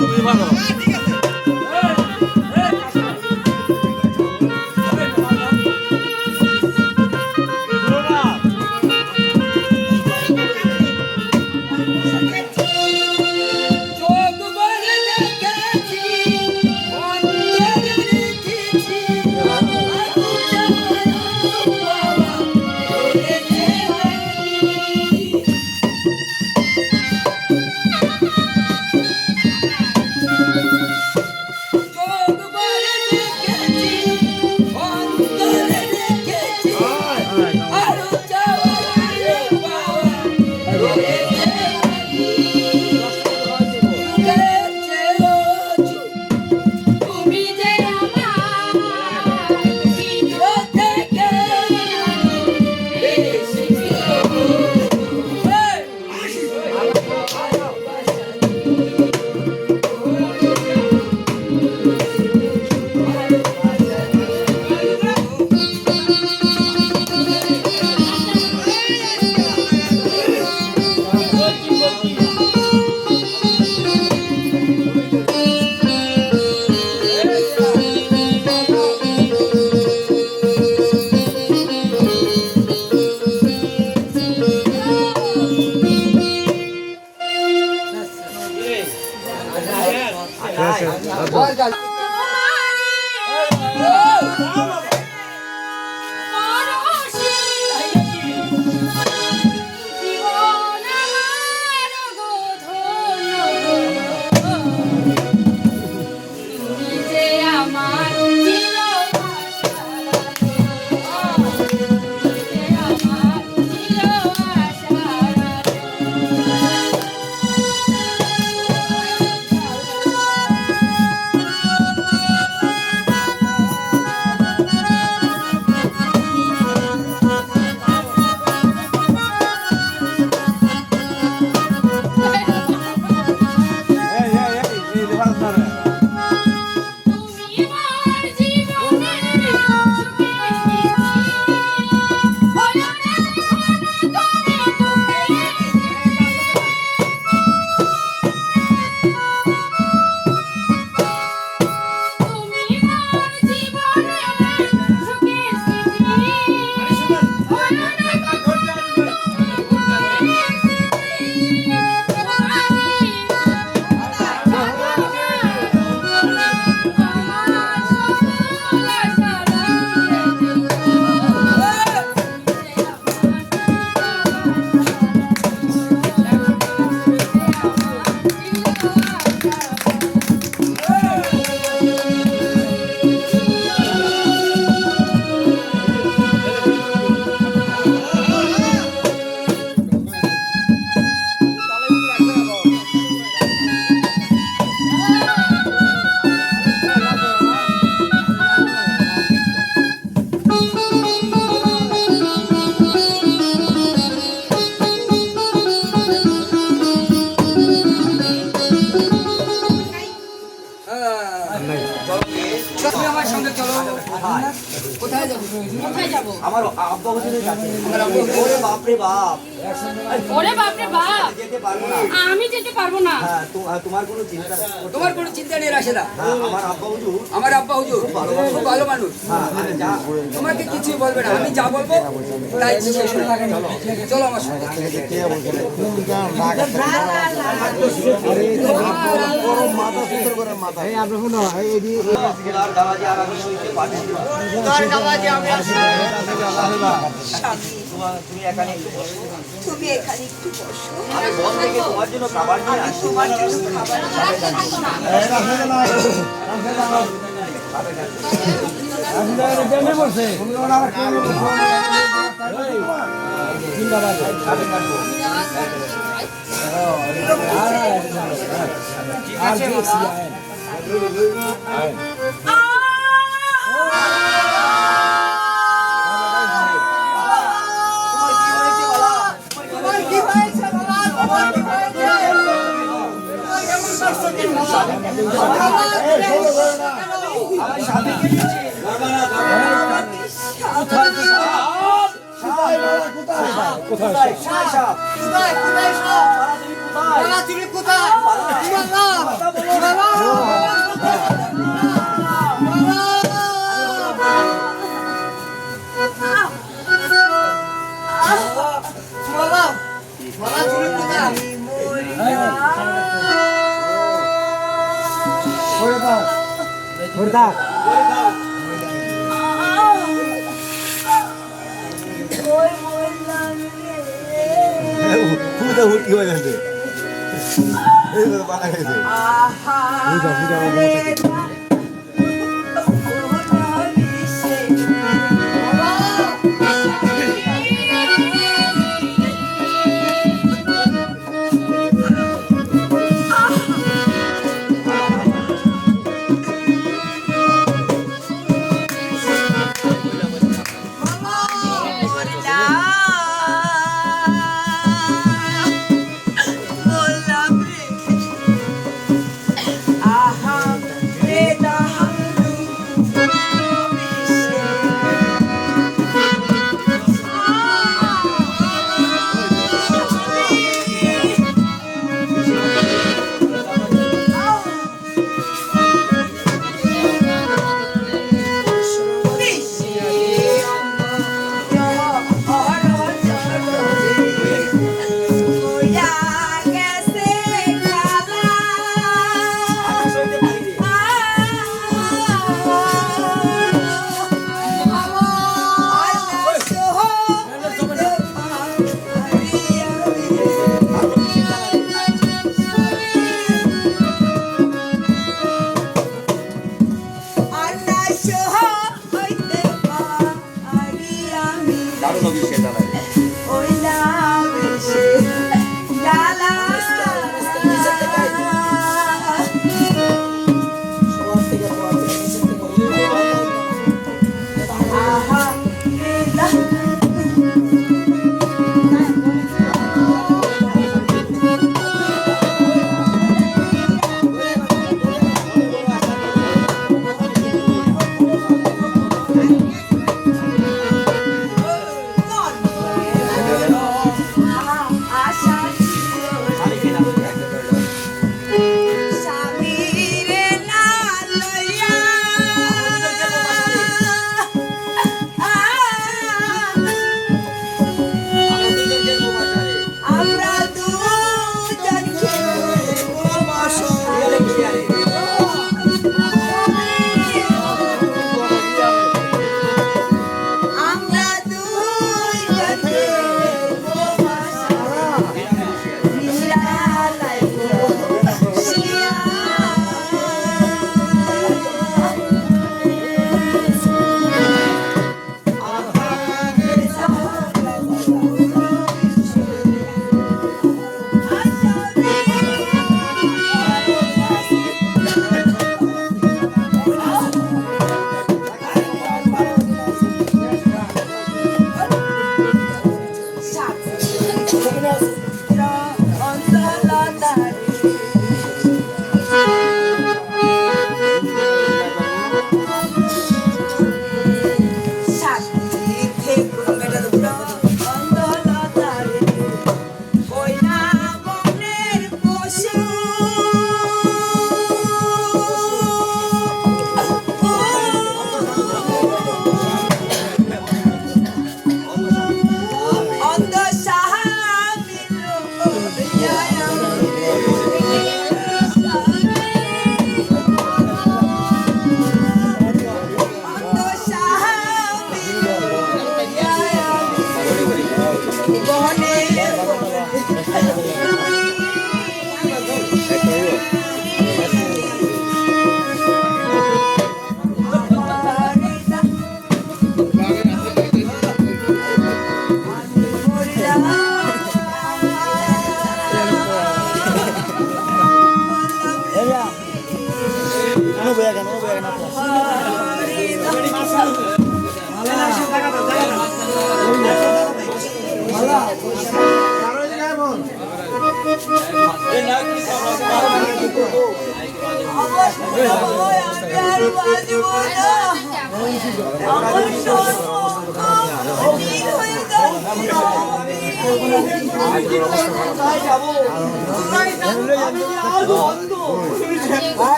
তুমি ভালো আমার আব্বা হুজুরের কাছে। ওরে বাপ রে বাপ, ওরে বাপ রে বাপ, যেতে পারবো না। আমি যেতে পারবো না। হ্যাঁ, তোমার কোনো চিন্তা, তোমার কোনো চিন্তা নেই রাশেদা। হ্যাঁ, আমার আব্বা হুজুর খুব ভালো মানুষ। হ্যাঁ, আমি যা তোমাকে কিছুই বলবে না, আমি যা বলবো তাই শেষ হবে। চলো আমার সঙ্গে। খোদার দাওয়াজি আর আমি সইতে পাঠিয়ে দিলাম। তুমি এখানে একটু বসো। তুমি এখানে একটু বসো। আমি বস থেকে তোমার জন্য খাবার নিয়ে আসি। তোমার জন্য খাবার তুমি কোথায়? ওই বললাম রে হুটি হয়ে যাচ্ছে এই তো পালা গেছে আহা রে দারুণ অভিষেক দাদা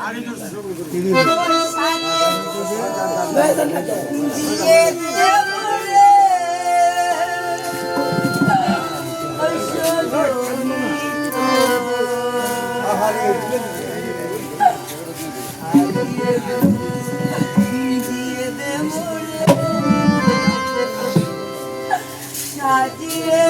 আগের থেকে দিয়ে দেবো রে ওই সজনী দিয়ে দেবো রে সাজিয়ে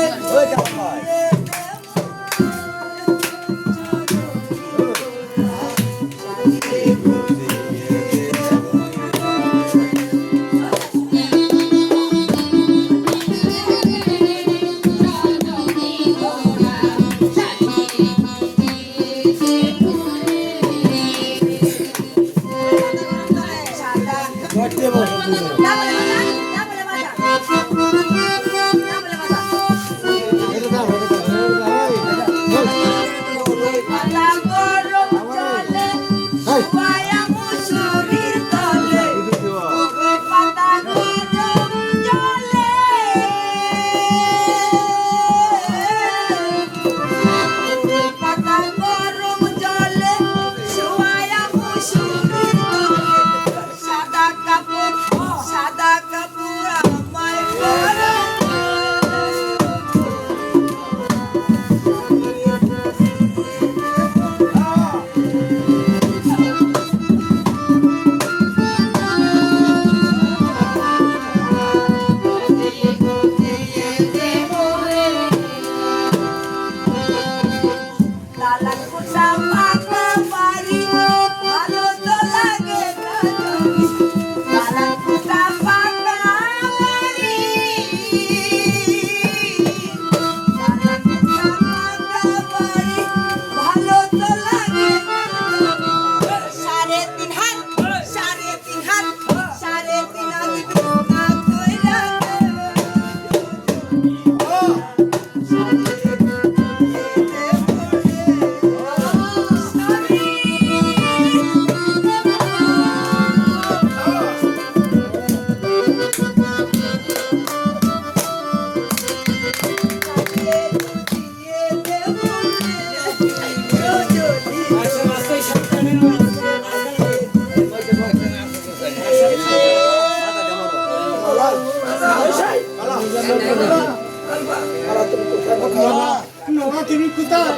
সাদা কাপড় আমায় পরা লালা কোটা পাকা বাড়ি ভালো তো লাগে না লালা কোটা পাকা বাড়ি লালা কোটা পাকা বাড়ি ভালো তো লাগে না 3.5 হাত 3.5 হাত 3.5 হাত না কইরা তুমি কোথায়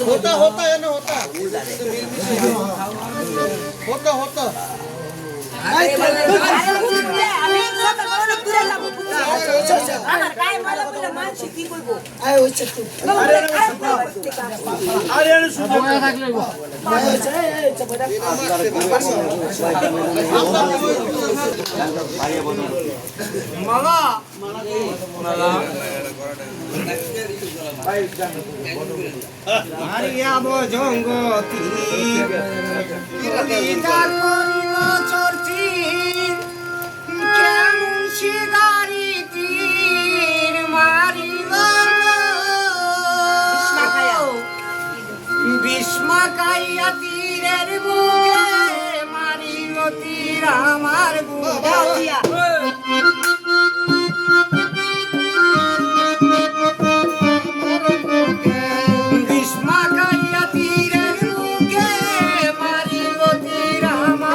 होता होता है ना होता होता होता আমি কথা বলো না পুরো যাবো আমার গায়ে মালা বলে মানছি কি করব আয় ওই চত্তু আরে আরে শুধু থাকলে মালা মালা আরিয়া বজঙ্গতি কিরলিতা করিল চর্চি কেমন শিগারি তীর মারিল বিস্মাকাইয়া তীরের বুকে মারিল তীর আমার বুকে বিস্মাকাইয়া তীরের বুকে মারিল তীর আমার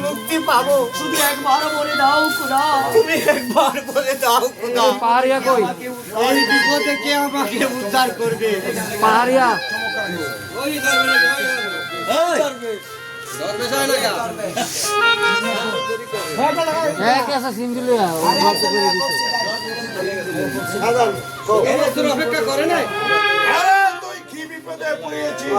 মুক্তি পাবো শুধু একবার বলে দাও খোদা, তুমি একবার বলে দাও খোদা। পাহাড়িয়া কই? এই বিপদে কে আমাকে উদ্ধার করবে? পাহাড়িয়া অপেক্ষা করে না তুই কি বিপদে পড়েছিস?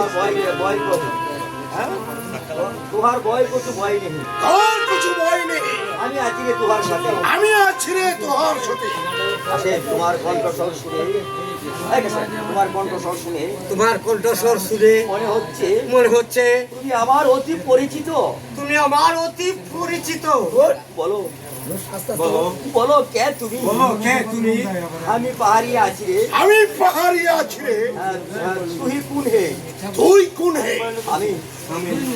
তোমার ভয় কিছু ভয় নেই, তোর কিছু ভয় নেই, আমি আছি রে তোমার সাথে। আমি আছি রে তোর সাথে। আসে তোমার কণ্ঠস্বর শুনে, তোমার কণ্ঠস্বর শুনে, তোমার কণ্ঠস্বর শুনে মনে হচ্ছে তুমি আমার অতি পরিচিত, তুমি আমার অতি পরিচিত। বলো বলো কে তুমি? আমি পাহাড়ি আছি রে, আমি পাহাড়ি আছি রে। তুই কোন হে? তুই কোন হে?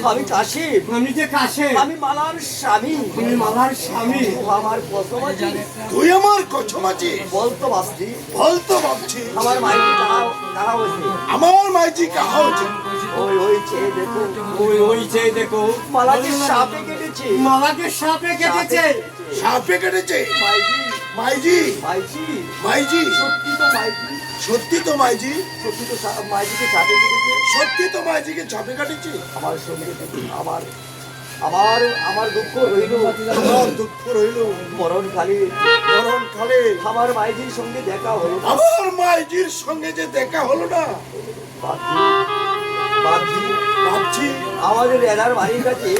আমি কাশিম, আমি যে কাশিম, আমি মালার স্বামী, আমি মালার স্বামী। আমার কসম আছে, তুই আমার কসম আছে, বলতো বাসলি, বলতো ভাবছি। আমার মাইকে কাহা হয়েছে, আমার মাইজি কাহা হচ্ছে। ওই চেয়ে দেখো, ওই চেয়ে দেখো, মালাকে সাপে কেটেছে, মালাকে সাপে কেটেছে, সাপে কেটেছে। মাইজি মাইজি, মাইজি মাইজি, সত্যি তো মাইজি, সত্যি তো মাইজি, সত্যি তো মাইজিকে সাপে কেটেছে। সত্যি তো মাইজিকে চাপে কাটেছি। আমার সঙ্গে আমার আমার আমার দুঃখ রইল, আমার দুঃখ রইল মরণ খালি, মরণ কালে আমার মাইজির সঙ্গে দেখা হলো, আমার মাইজির সঙ্গে যে দেখা হলো না, বাপজি ভাবছি আমাদের রেজার বাড়ির কাছে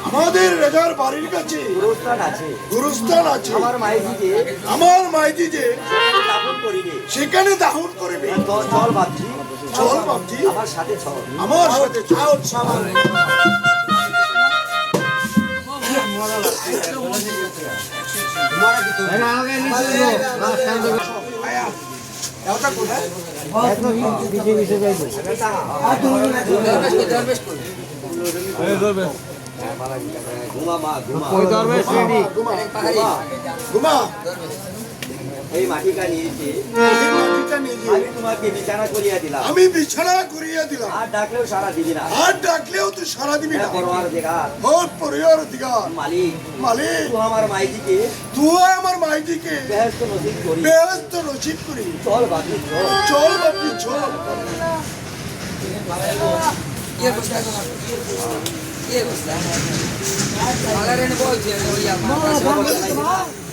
আমাদের রেজার বাড়ির কাছে গুরুস্থান আছে। গুরুস্থান আছে। আমার মাইজিকে আমার মাইজি যে দাফন করিবে। সেখানে দাহন করবে। চল ভাবছি, চল ভাবছি আমার সাথে চল। আমার সাথে চল। ঘুমা মা, ঘুমা। ঘুমা এই মাটিটা নিয়েছি, এই মাটিটা নিয়ে গিয়ে আমি তোমাকে বিছানা করিয়া দিলাম। আমি বিছানা করিয়া দিলাম। আর ডাকলেও সারা দিবি না। আর ডাকলেও তুই সারা দিবি না। পরোয়ার দেখার ওর পরিবার দিগার মালিক, মালিক তুই আমার মাইজিকে তুই আমার মাইজিকে বেহেশত নসিব করি। বেহেশত নসিব করি। চল বাকি চল। চল বাপি চল। ये बस्ता ये बस्ता माला रे ने बोल दिया भैया